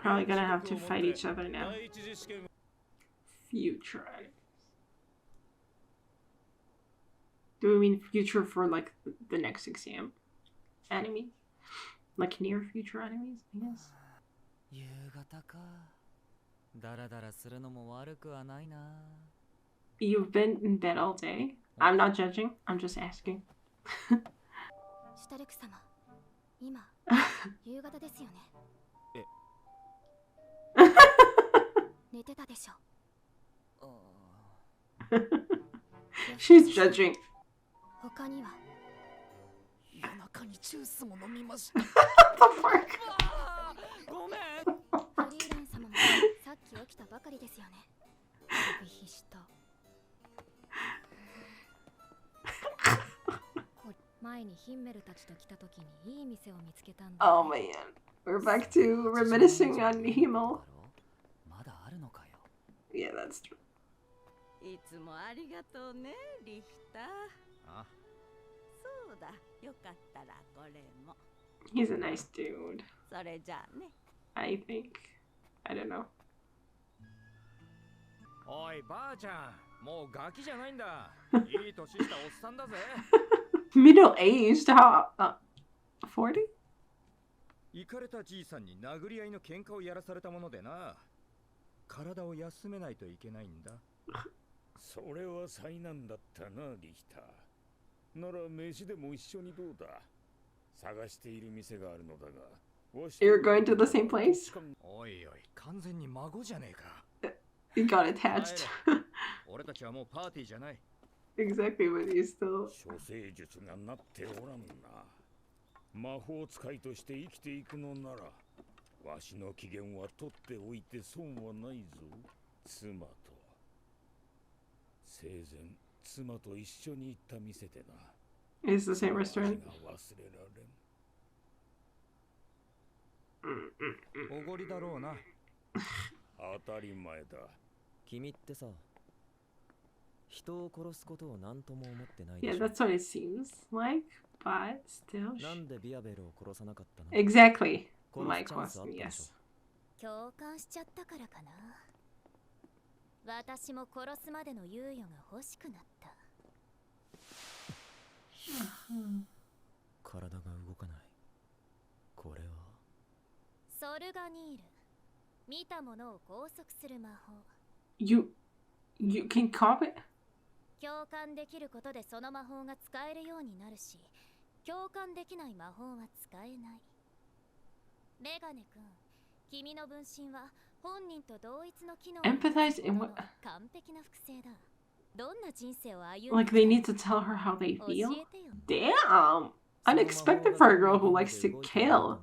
probably gonna have to fight each other now. Future enemies. Do we mean future for like the next exam? Enemy? Like near future enemies, I guess. You've been in bed all day? I'm not judging, I'm just asking. She's judging. What the fuck? Oh man, we're back to reminiscing on himmel. Yeah, that's true. He's a nice dude. I think. I don't know. Middle-aged? How? 40? イカれたじいさんに殴り合いの喧嘩をやらされたものでな。体を休めないといけないんだ。それは災難だったな、リヒター。なら飯でも一緒にどうだ。探している店があるのだが。You're going to the same place? おいおい、完全に孫じゃねえか。You got attached. 俺たちはもうパーティーじゃない。Exactly, but you still. 処世術がなっておらんな。魔法使いとして生きていくのなら、わしの機嫌は取っておいて損はないぞ。妻と。生前、妻と一緒に行った店でな。It's the same restaurant. 忘れられん。おごりだろうな。当たり前だ。君ってさ、人を殺すことを何とも思ってない。Yeah, that's what it seems like, but still. なんでビアベルを殺さなかったの? Exactly. My question, yes. 共感しちゃったからかな。私も殺すまでの猶予が欲しくなった。体が動かない。これはソルガニール。見たものを拘束する魔法。You can copy it? 共感できることでその魔法が使えるようになるし、共感できない魔法は使えない。メガネ君、君の分身は本人と同一の機能を持つ Empathize in what? 完璧な複製だ。どんな人生を歩んで Like they need to tell her how they feel? Damn! Unexpected for a girl who likes to kill.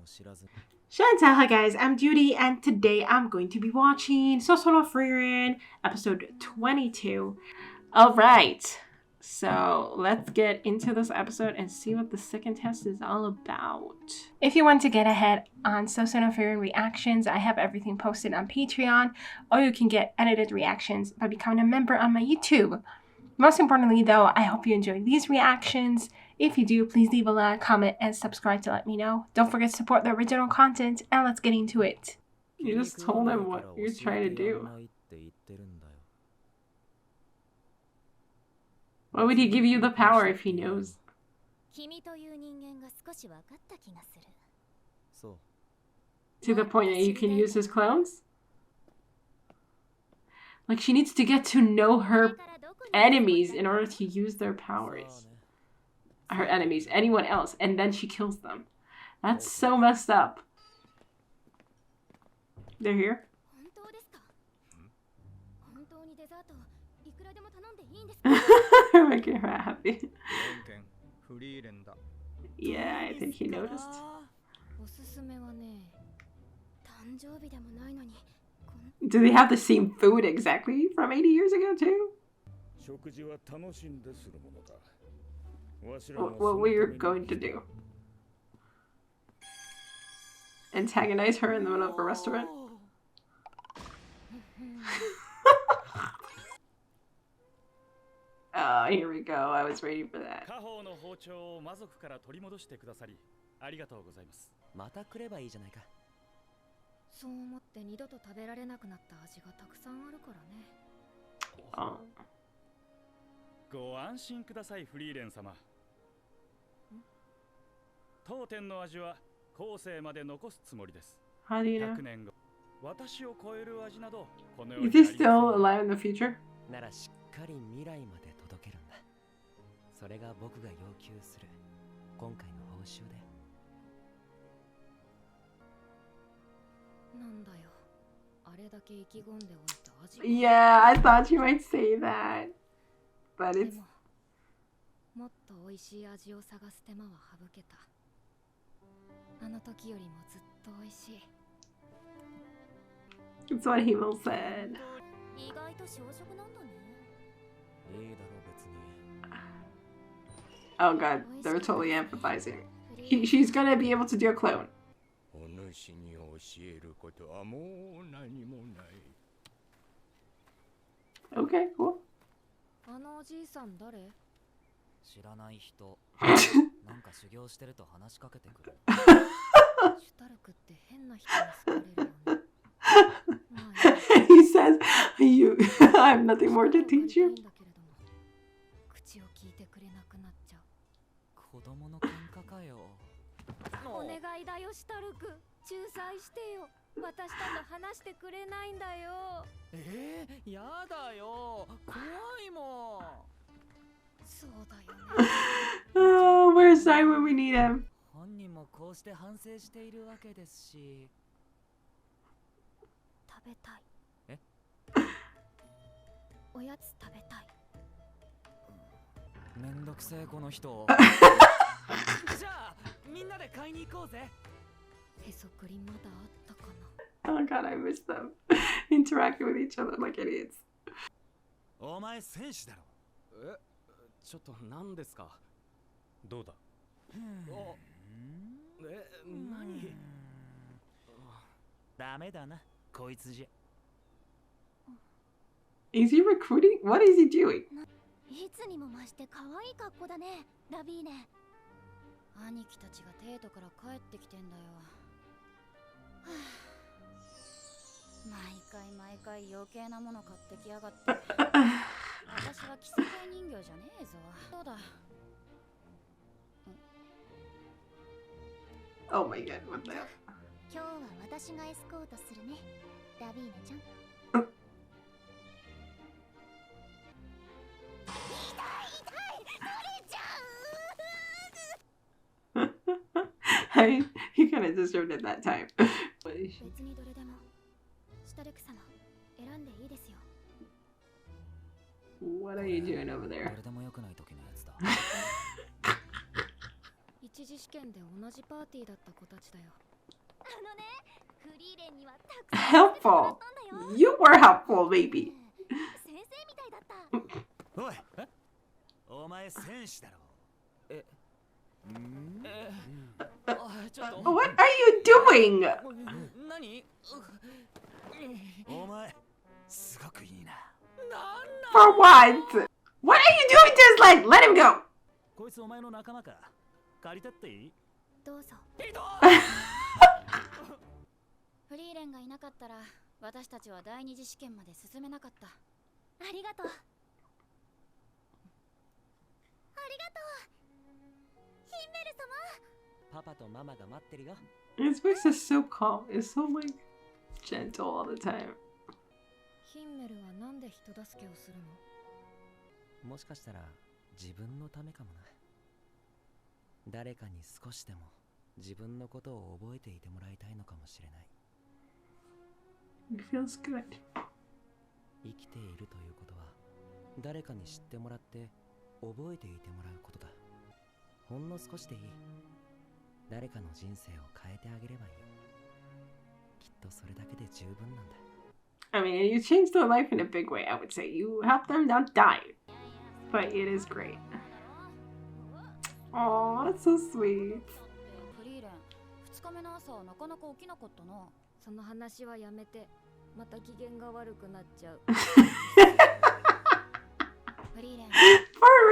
Show&tell, hi guys, I'm Judy, and today I'm going to be watching Sousou Frieren, episode 22. Alright, so let's get into this episode and see what the second test is all about. If you want to get ahead on Sousou Frieren reactions, I have everything posted on Patreon, or you can get edited reactions by becoming a member on my YouTube. Most importantly though, I hope you enjoy these reactions. If you do, please leave a like, comment, and subscribe to let me know. Don't forget to support the original content, and let's get into it. You just told him what you're trying to do. Why would he give you the power if he knows? To the point that you can use his clones? Like she needs to get to know her enemies in order to use their powers. Her enemies, anyone else, and then she kills them. That's so messed up. They're here? You're making her happy. Yeah, I think he noticed. Do they have the same food exactly from 80 years ago too? What were you going to do? Antagonize her in the middle of a restaurant? Oh, here we go. I was waiting for that. そう思って二度と食べられなくなった味がたくさんあるからね。Oh. ご安心ください、フリーレン様。当店の味は後世まで残すつもりです。 How do you know? 100年後、私を超える味などこの世 Is に he ありません。 still alive in the future? ならしっかり未来まで届けるんだ。それが僕が要求する今回の報酬で。なんだよ。あれだけ意気込んでおいた味。Yeah, I thought you might say that. But で it's も、もっと美味しい味を探す手間は省けた。あの時よりもずっと美味しい。it's what himmel said. 意外と小食なんだね。いいだろう別に。 Oh god, they're totally empathizing. She's gonna be able to do a clone. お主に教えることはもう何もない。 Okay, cool. あのおじいさん誰？知らない人なんか修行してると話しかけてくる。シュタルクって変な人に好かれるよね。まあいい。 He says, "You, I have nothing more to teach you." 口を聞いてくれなくなっちゃう。子供の喧嘩かよ。お願いだよシュタルク、仲裁してよ。私たと話してくれないんだよ。やだよ。怖いもん。そうだよね。Oh, where's Sein when we need him? 本人もこうして反省しているわけですし。食べたい。え？おやつ食べたい。めんどくせえこの人。じゃあみんなで買いに行こうぜ。へそくりまだあったかな。 Oh god, I miss them interacting with each other like idiots. お前戦士だろ。ちょっと何ですか。どうだ。何？ダメだなこいつじゃ。 Is he recruiting? What is he doing? いつにも増して可愛い格好だね、ラビーネ。兄貴たちがデートから帰ってきてんだよ。はあ、毎回余計なもの買ってきやがって。私は着せ替え人形じゃねえぞ。そうだ。Oh my god, what the hell? 今日は私がエスコートするね、ラビーネちゃん。He kind of deserved it that time. 別にどれでも、シュタルク様、選んでいいですよ。What are you doing over ど there? れでも良くない時のやつだ。一次試験で同じパーティーだった子たちだよ。あのね、フリーレンにはたくさん Helpful. You were helpful, baby. 先生みたいだった。おい、お前戦士だろ。ちょっと。 What are you doing? 何？お前すごくいいな。For what? What are you doing to his leg? Let him go. こいつお前の仲間か。借りたっていい？どうぞ。フリーレンがいなかったら私たちは第二次試験まで進めなかった。ありがとう。ありがとう。ヒンメル様。パパとママが待ってるよ。 His voice is so calm. It's so like gentle all the time. ヒンメルはなんで人助けをするの？もしかしたら自分のためかもな。誰かに少しでも自分のことを覚えていてもらいたいのかもしれない。 It feels good. 生きているということは誰かに知ってもらって覚えていてもらうことだ。ほんの少しでいい。誰かの人生を変えてあげればいい。きっとそれだけで十分なんだ。 I mean, you changed their life in a big way, I would say. You helped them not die. But it is great. Oh, that's so sweet. フリーレン、2日目の朝はなかなか起きなかったな。その話はやめて。また機嫌が悪くなっちゃう。フリーレン。 Fern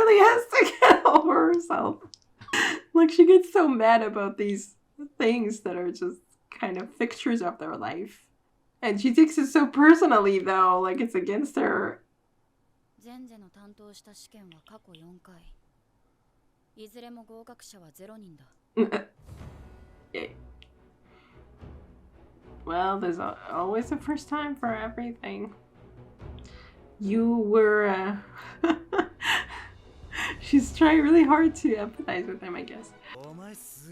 really has to get over herself. Like, she gets so mad about these things that are just kind of fixtures of their life. And she takes it so personally, though, like it's against her. 前世の担当した試験は過去4回。いずれも合格者は0人だ。Yay. Well, there's always a first time for everything. You were... She's trying really hard to empathize with him, I guess. What was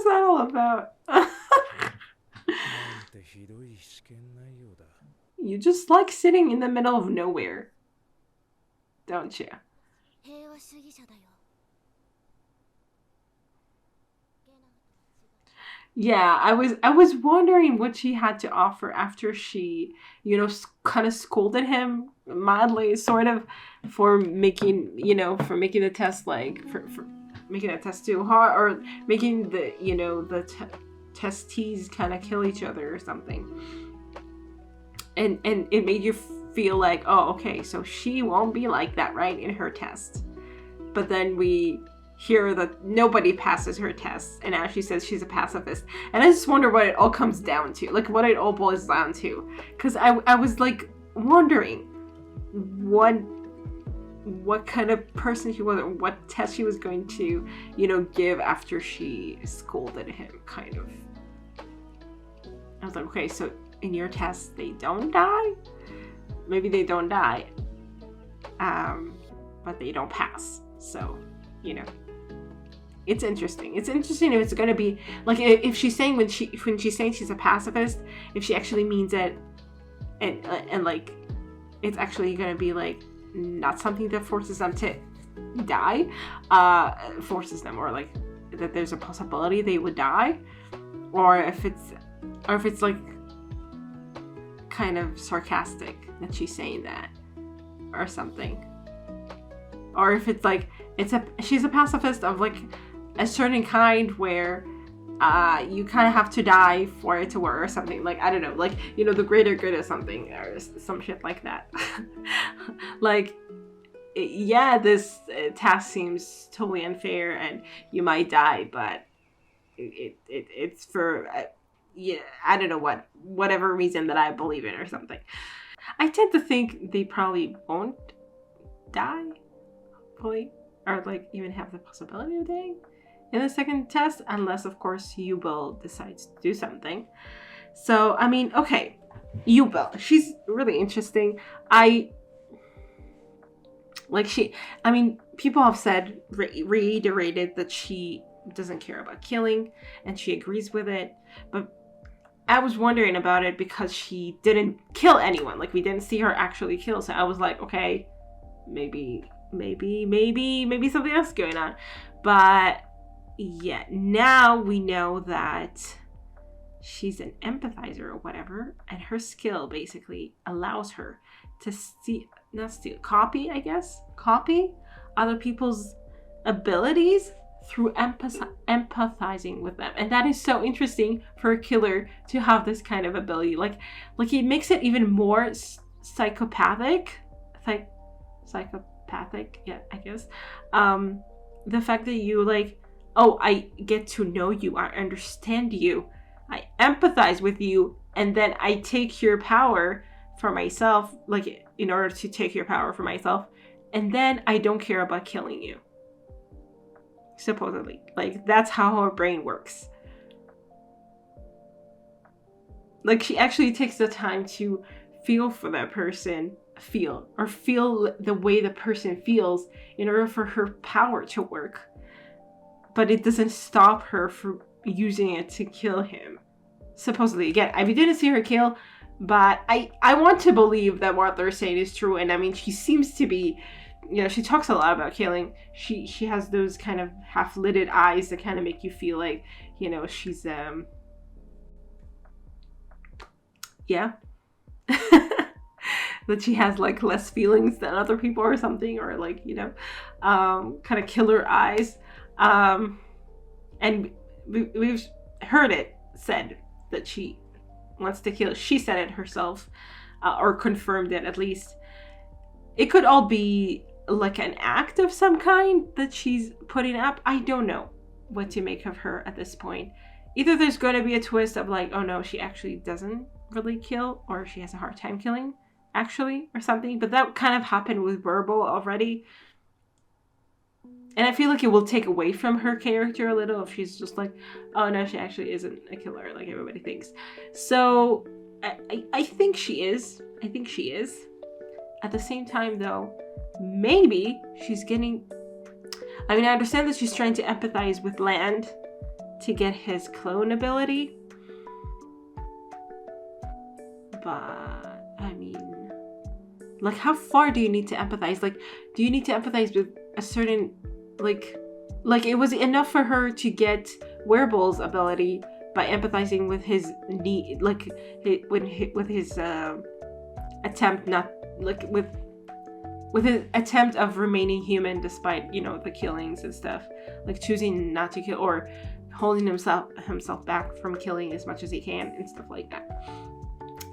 that all about? You just like sitting in the middle of nowhere, don't you? Yeah, I was wondering what she had to offer after she, you know, kind of scolded him mildly, sort of, for making, you know, for making the test, like, for making the test too hard, or making the, you know, the testees kind of kill each other or something. And it made you feel like, oh, okay, so she won't be like that, right, in her test. But then we hear that nobody passes her test, and now she says she's a pacifist. And I just wonder what it all comes down to, like what it all boils down to. Because I was like wondering what kind of person she was, or what test she was going to, you know, give after she scolded him, kind of. I was like, okay, so in your test they don't die? Maybe they don't die, but they don't pass. So, you know, it's interesting. It's interesting if it's gonna be like, if she's saying when she's saying she's a pacifist, if she actually means it, and like it's actually gonna be like not something that forces them to die, forces them, or like that there's a possibility they would die, or if it's like kind of sarcastic that she's saying that or something, or if it's like she's a pacifist of like a certain kind where you kind of have to die for it to work or something, like, I don't know, like, you know, the greater good or something, or some shit like that. Like, yeah, this task seems totally unfair and you might die, but it's for yeah, I don't know whatever reason that I believe in or something. I tend to think they probably won't die, hopefully, or like even have the possibility of dying in the second test, unless of course Ubel decides to do something. So I mean, okay, Ubel, she's really interesting. I mean, people have said, reiterated, that she doesn't care about killing, and she agrees with it, but I was wondering about it because she didn't kill anyone. Like, we didn't see her actually kill, so I was like, okay, maybe something else going on. But yeah, now we know that she's an empathizer or whatever, and her skill basically allows her to copy other people's abilities through empathizing with them. And that is so interesting for a killer to have this kind of ability. Like it makes it even more psychopathic, yeah, I guess. The fact that you like, oh, I get to know you, I understand you, I empathize with you, and then I take your power for myself, like in order to take your power for myself, and then I don't care about killing you. Supposedly. Like, that's how her brain works. Like, she actually takes the time to feel for that person, feel the way the person feels in order for her power to work. But it doesn't stop her from using it to kill him. Supposedly. Again, I didn't see her kill, but I want to believe that what they're saying is true. And I mean, she seems to be, you know, she talks a lot about killing. She has those kind of half-lidded eyes that kind of make you feel like, you know, she's yeah. That she has like less feelings than other people or something, or like, you know, kind of killer eyes. And we've heard it said that she wants to kill. She said it herself, or confirmed it at least. It could all be like an act of some kind that she's putting up. I don't know what to make of her at this point. Either there's going to be a twist of like, oh no, she actually doesn't really kill, or she has a hard time killing actually, or something. But that kind of happened with Wirbel already. And I feel like it will take away from her character a little if she's just like, oh no, she actually isn't a killer like everybody thinks. So I think she is. I think she is. At the same time though, maybe she's getting... I mean, I understand that she's trying to empathize with Land to get his clone ability. But, I mean... Like, how far do you need to empathize? Like, do you need to empathize with a certain... Like it was enough for her to get Wirbel's ability by empathizing with his need, like with his attempt not like with his attempt of remaining human despite, you know, the killings and stuff, like choosing not to kill or holding himself back from killing as much as he can and stuff like that.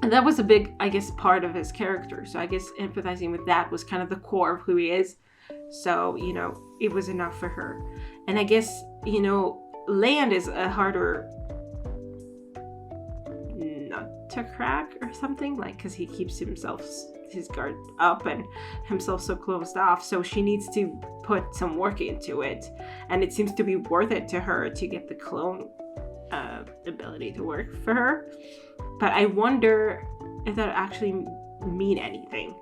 And that was a big, I guess, part of his character. So I guess empathizing with that was kind of the core of who he is. So, you know, it was enough for her. And I guess, you know, Land is a harder nut to crack or something, like, because he keeps his guard up and himself so closed off. So she needs to put some work into it. And it seems to be worth it to her to get the clone ability to work for her. But I wonder if that actually mean anything.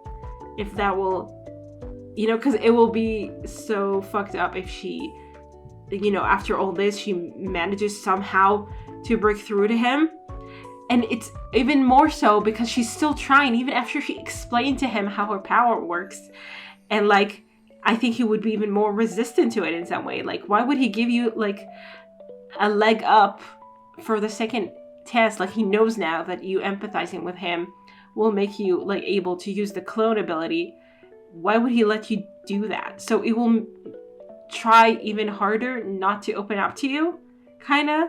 If that will... You know, because it will be so fucked up if she, you know, after all this, she manages somehow to break through to him. And it's even more so because she's still trying, even after she explained to him how her power works. And, like, I think he would be even more resistant to it in some way. Like, why would he give you, like, a leg up for the second test? Like, he knows now that you empathizing with him will make you, like, able to use the clone ability. Why would he let you do that? So it will try even harder not to open up to you, kind of.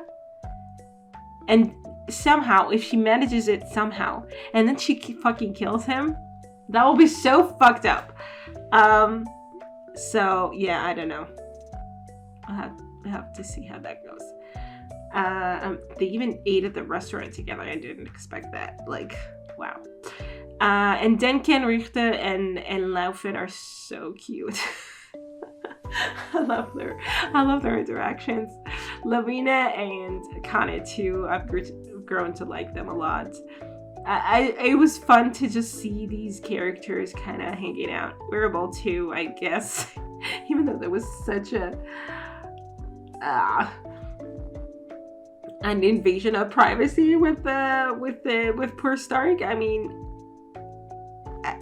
And somehow, if she manages it somehow, and then she fucking kills him, that will be so fucked up. So, yeah, I don't know. I'll have to see how that goes. They even ate at the restaurant together. I didn't expect that. Like, wow. And Denken, Richter, and Lawine are so cute. I love their interactions. Lawine and Kanne too. I've grown to like them a lot. It was fun to just see these characters kind of hanging out. Wirbel too, I guess. Even though there was such an invasion of privacy with poor Stark. I mean,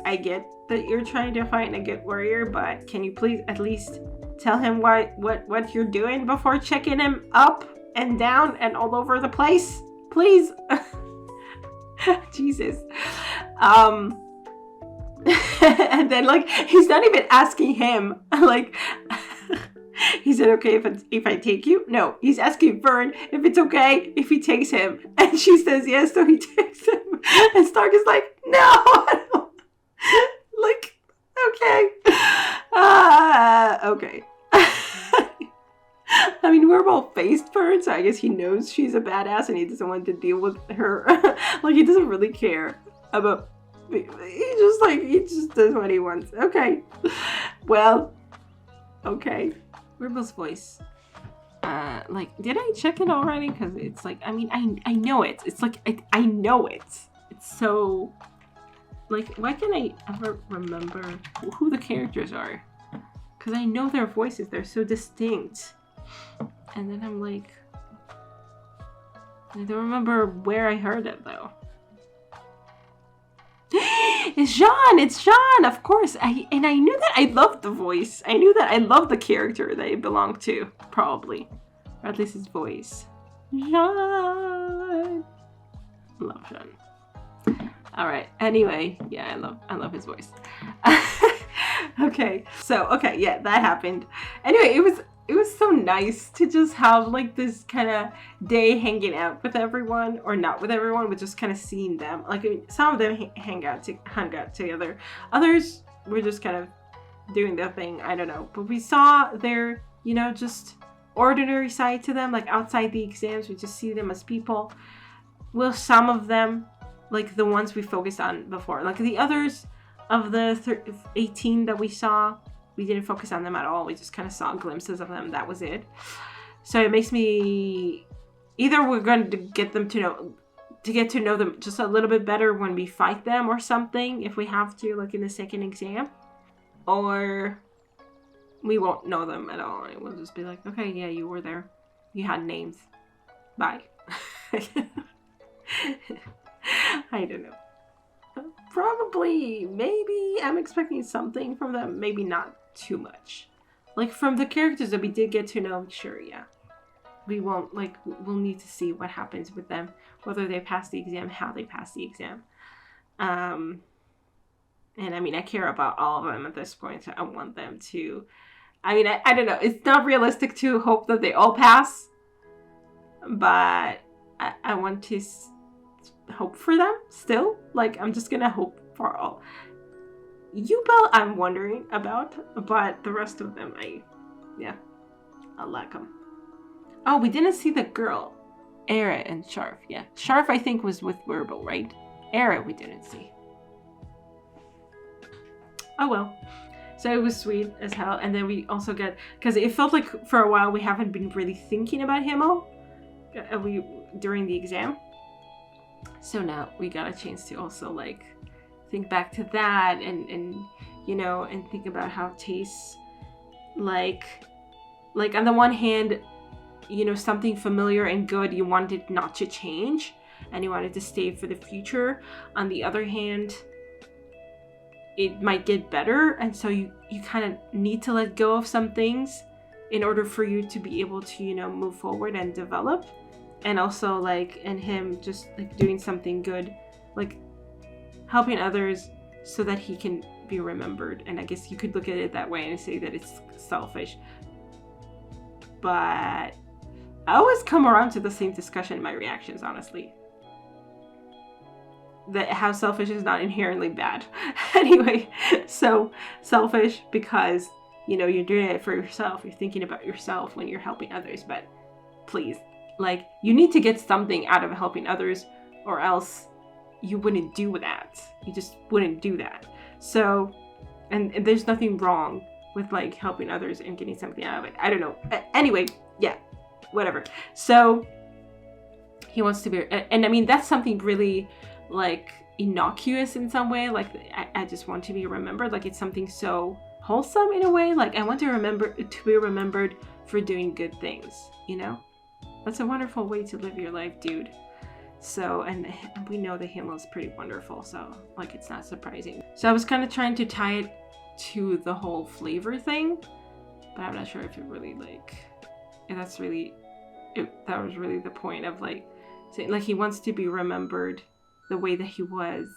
I get that you're trying to find a good warrior, but can you please at least tell him what you're doing before checking him up and down and all over the place? Please. Jesus. And then, like, he's not even asking him. Like, he said, okay, if I take you? No, he's asking Fern if it's okay if he takes him. And she says yes, so he takes him. And Stark is like, no, I don't. Like, okay. Okay. I mean, we're both faced Fern, so I guess he knows she's a badass and he doesn't want to deal with her. Like, he doesn't really care about... He just does what he wants. Okay. Well, okay. Wirbel's voice. Like, did I check it already? Because it's like, I mean, I know it. It's like, I know it. It's so... Like, why can't I ever remember who the characters are? Because I know their voices. They're so distinct. And then I'm like... I don't remember where I heard it, though. It's Jean! It's Jean! Of course! I knew that I loved the voice. I knew that I loved the character that it belonged to. Probably. Or at least his voice. Jean! Love Jean. Alright, anyway. Yeah, I love his voice. Okay, so, okay, yeah, that happened. Anyway, it was so nice to just have, like, this kind of day hanging out with everyone, or not with everyone, but just kind of seeing them. Like, I mean, some of them hung out together. Others were just kind of doing their thing. I don't know. But we saw their, you know, just ordinary side to them. Like outside the exams, we just see them as people. Well, some of them, like the ones we focused on before. Like the others of the 18 that we saw, we didn't focus on them at all. We just kind of saw glimpses of them. That was it. So it makes me... Either we're going to get them to know them just a little bit better when we fight them or something, if we have to, like in the second exam. Or we won't know them at all. And we'll just be like, okay, yeah, you were there. You had names. Bye. I don't know. Probably, maybe I'm expecting something from them. Maybe not too much. Like from the characters that we did get to know, sure, yeah. We won't, like, we'll need to see what happens with them. Whether they pass the exam, how they pass the exam. And I mean, I care about all of them at this point. So I want them to, I mean, I don't know. It's not realistic to hope that they all pass. But I want to hope for them still. Like, I'm just gonna hope for all. Ubel, I'm wondering about. But the rest of them, I like them. Oh, we didn't see the girl. Era and Sharf, yeah. Sharf, I think, was with Wirbel, right? Era, we didn't see. Oh, well. So it was sweet as hell. And then we also got... Because it felt like for a while we haven't been really thinking about himmel during the exam. So now we got a chance to also, like, think back to that and you know, and think about how it tastes like on the one hand... You know, something familiar and good you wanted not to change and you wanted to stay for the future. On the other hand, it might get better, and so you kind of need to let go of some things in order for you to be able to, you know, move forward and develop. And also, like, in him just like doing something good, like helping others so that he can be remembered. And I guess you could look at it that way and say that it's selfish, but I always come around to the same discussion in my reactions, honestly. That how selfish is not inherently bad. Anyway, so selfish because, you know, you're doing it for yourself. You're thinking about yourself when you're helping others. But please, like, you need to get something out of helping others or else you wouldn't do that. You just wouldn't do that. So, and there's nothing wrong with, like, helping others and getting something out of it. I don't know. Anyway, yeah. Whatever. So he wants to be, and I mean, that's something really like innocuous in some way. Like I just want to be remembered. Like it's something so wholesome in a way. Like I want to be remembered for doing good things, you know? That's a wonderful way to live your life, dude. So, and we know the himmel is pretty wonderful. So like, it's not surprising. So I was kind of trying to tie it to the whole flavor thing, but I'm not sure if it really like, and that's really, that was really the point of like saying, like, he wants to be remembered the way that he was,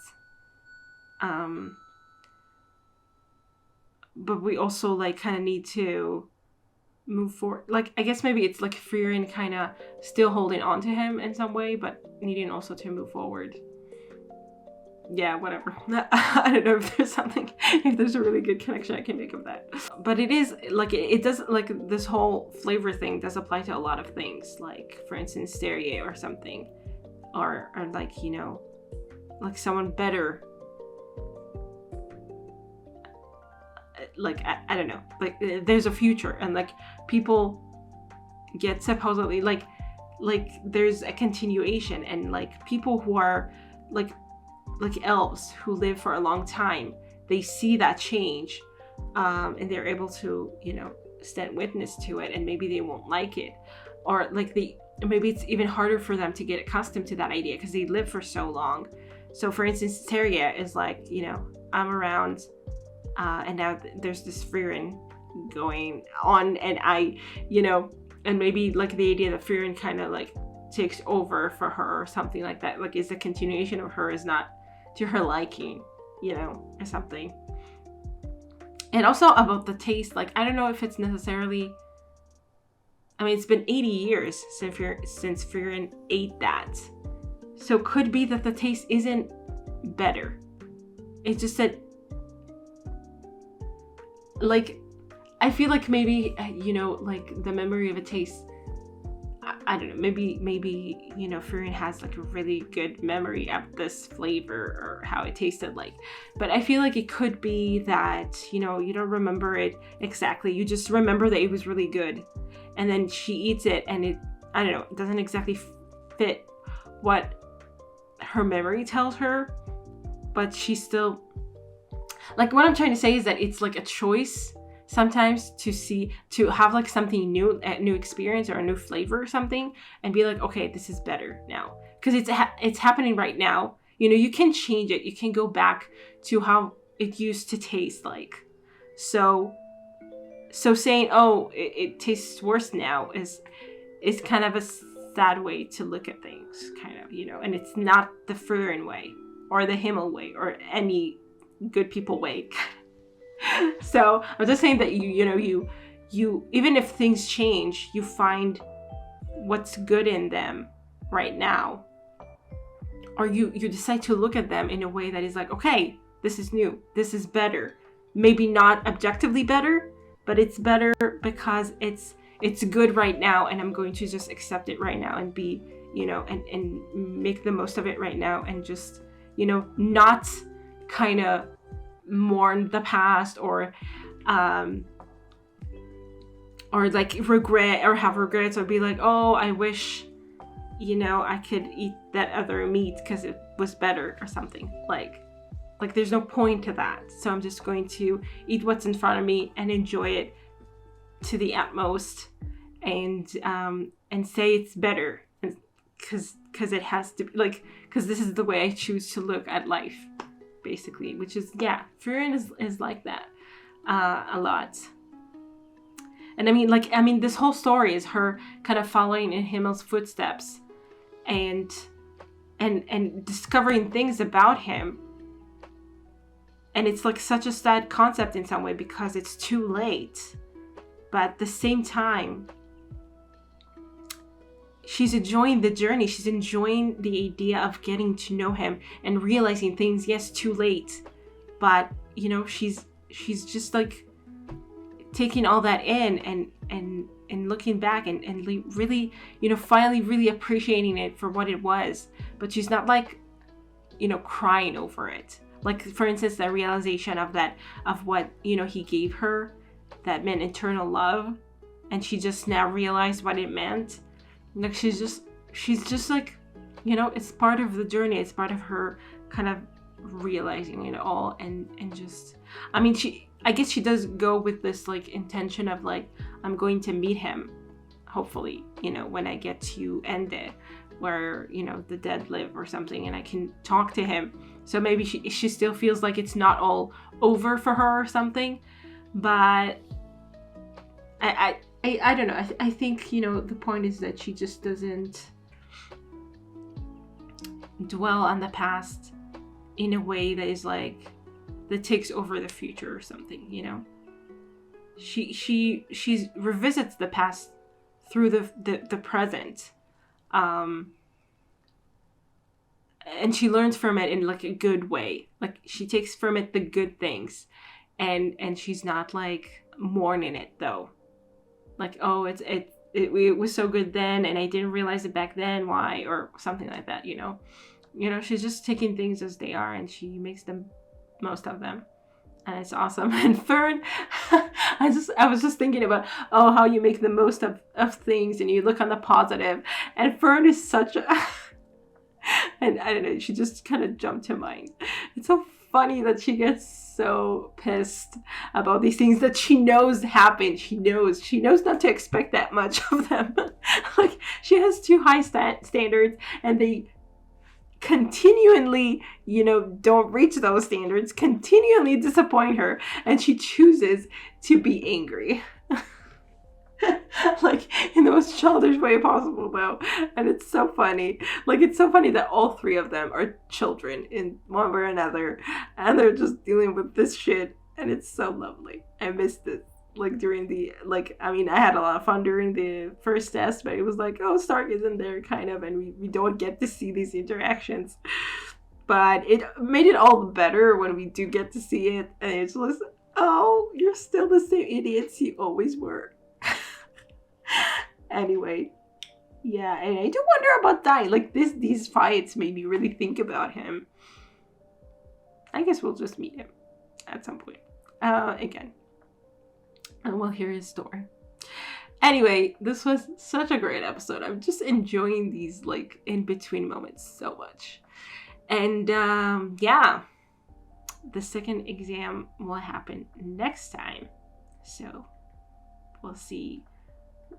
but we also like kind of need to move forward. Like I guess maybe it's like Frieren kind of still holding on to him in some way, but needing also to move forward. Yeah, whatever. I don't know if there's something, if there's a really good connection I can make of that. But it is, like, it does, like, this whole flavor thing does apply to a lot of things. Like, for instance, serie or something. Or like, you know, like someone better. Like, I don't know. Like, there's a future. And, like, people get supposedly, like there's a continuation. And, like, people who are, like elves who live for a long time, they see that change, and they're able to, you know, stand witness to it, and maybe they won't like it, or like maybe it's even harder for them to get accustomed to that idea because they live for so long. So for instance, serie is like, you know, I'm around, and now there's this Frieren going on, and I, you know, and maybe like the idea that Frieren kind of like takes over for her or something like that, like is the continuation of her is not to her liking, you know, or something. And also about the taste, like I don't know if it's necessarily, I mean, it's been 80 years since Frieren ate that, so it could be that the taste isn't better. It's just that like, I feel like maybe, you know, like the memory of a taste, I don't know, maybe, you know, Frieren has like a really good memory of this flavor or how it tasted like. But I feel like it could be that, you know, you don't remember it exactly. You just remember that it was really good. And then she eats it and it, I don't know, it doesn't exactly fit what her memory tells her. But she's still, like, what I'm trying to say is that it's like a choice sometimes to have like something new, a new experience or a new flavor or something, and be like, okay, this is better now because it's happening right now. You know, you can change it, you can go back to how it used to taste like. So saying, oh, it tastes worse now is kind of a sad way to look at things, kind of, you know. And it's not the Frieren way or the himmel way or any good people way. So I'm just saying that you even if things change, you find what's good in them right now, or you decide to look at them in a way that is like, okay, this is new, this is better, maybe not objectively better, but it's better because it's good right now, and I'm going to just accept it right now and be, you know, and make the most of it right now, and just, you know, not kind of mourn the past or like regret or have regrets or be like, oh, I wish, you know, I could eat that other meat because it was better or something. Like there's no point to that. So I'm just going to eat what's in front of me and enjoy it to the utmost, and say it's better, because it has to be, like, because this is the way I choose to look at life, basically, which is, yeah, Frieren is like that a lot. And I mean, this whole story is her kind of following in Himmel's footsteps and discovering things about him. And it's like such a sad concept in some way because it's too late. But at the same time, she's enjoying the journey. She's enjoying the idea of getting to know him and realizing things, yes, too late. But, you know, she's just like taking all that in and looking back and really, you know, finally really appreciating it for what it was. But she's not like, you know, crying over it. Like, for instance, the realization of that, of what, you know, he gave her that meant eternal love. And she just now realized what it meant. Like, she's just like, you know, it's part of the journey. It's part of her kind of realizing it all, and just, I mean, I guess she does go with this like intention of like, I'm going to meet him, hopefully, you know, when I get to Ende, where, you know, the dead live or something, and I can talk to him. So maybe she still feels like it's not all over for her or something, but I don't know. I think, you know, the point is that she just doesn't dwell on the past in a way that is like, that takes over the future or something, you know. She revisits the past through the present, and she learns from it in like a good way. Like, she takes from it the good things, and she's not like mourning it though. Like, oh, it was so good then, and I didn't realize it back then. Why? Or something like that, you know. You know, she's just taking things as they are, and she makes the most of them, and it's awesome. And Fern, I was just thinking about, oh, how you make the most of things, and you look on the positive. And Fern is such a, and I don't know, she just kind of jumped to mind. It's so funny that she gets so pissed about these things that she knows happen. She knows not to expect that much of them. Like, she has too high standards, and they continually, you know, don't reach those standards, continually disappoint her, and she chooses to be angry. Like, in the most childish way possible though. And it's so funny. Like, it's so funny that all three of them are children in one way or another, and they're just dealing with this shit, and it's so lovely. I missed it. Like, during the, like, I mean, I had a lot of fun during the first test, but it was like, oh, Stark isn't there, kind of, and we don't get to see these interactions. But it made it all better when we do get to see it, and it's just, Oh, you're still the same idiots you always were. Anyway, yeah, and I do wonder about Dai. Like these fights made me really think about him. I guess we'll just meet him at some point again, and we'll hear his story. Anyway, this was such a great episode. I'm just enjoying these like in between moments so much. And yeah, the second exam will happen next time. So we'll see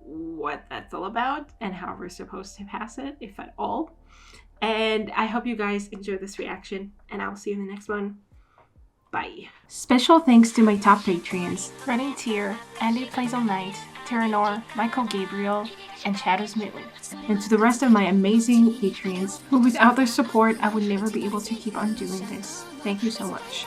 what that's all about and how we're supposed to pass it, if at all. And I hope you guys enjoyed this reaction, and I'll see you in the next one. Bye. Special thanks to my top Patreons, Running Tier, Andy Plays All Night, Terranor, Michael Gabriel, and Shadows Midland. And to the rest of my amazing Patreons, who without their support, I would never be able to keep on doing this. Thank you so much.